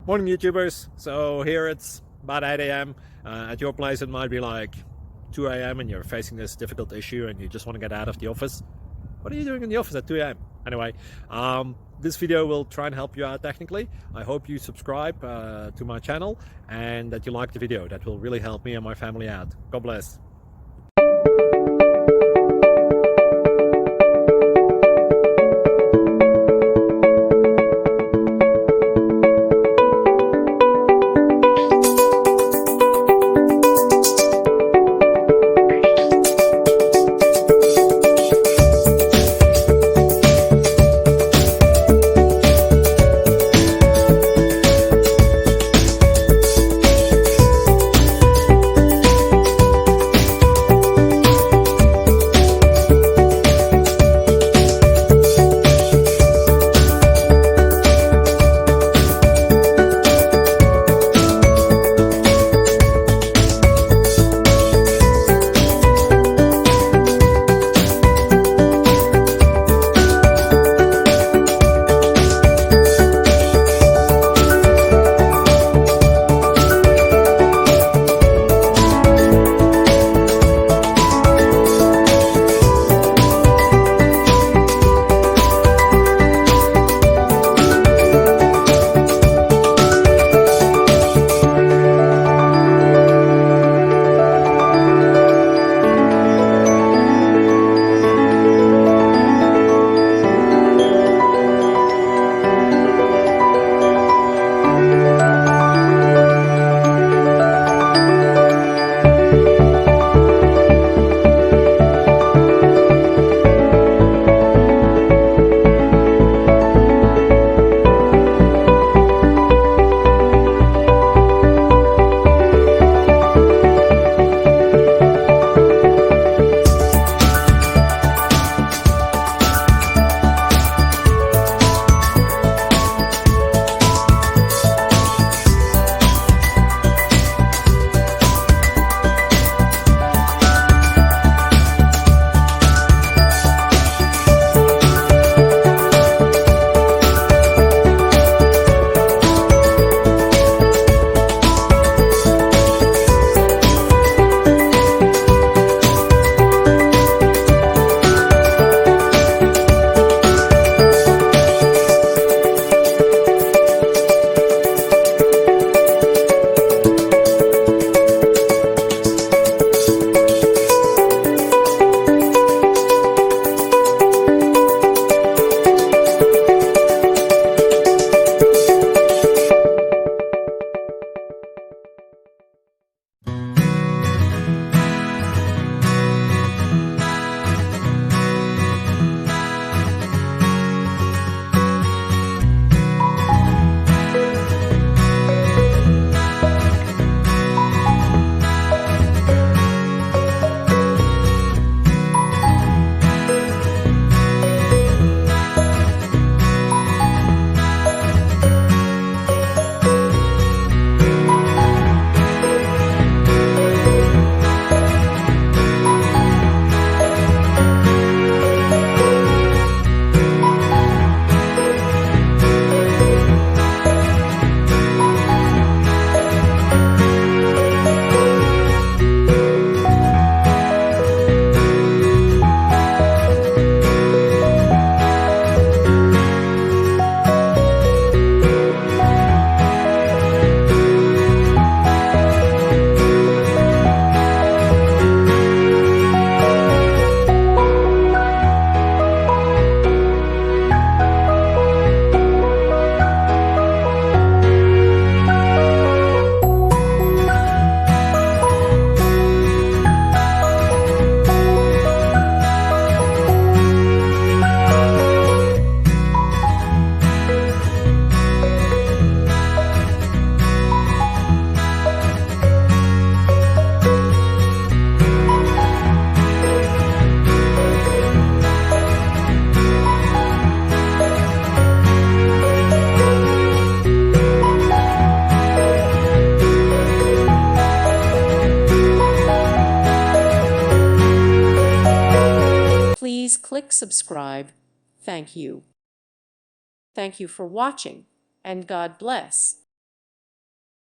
Morning YouTubers. So here it's about 8 a.m. At your place it might be like 2 a.m. and you're facing this difficult issue and you just want to get out of the office. What are you doing in the office at 2 a.m.? Anyway, this video will try and help you out technically. I hope you subscribe to my channel and that you like the video. That will really help me and my family out. God bless. Please click subscribe. Thank you. Thank you for watching, and God bless.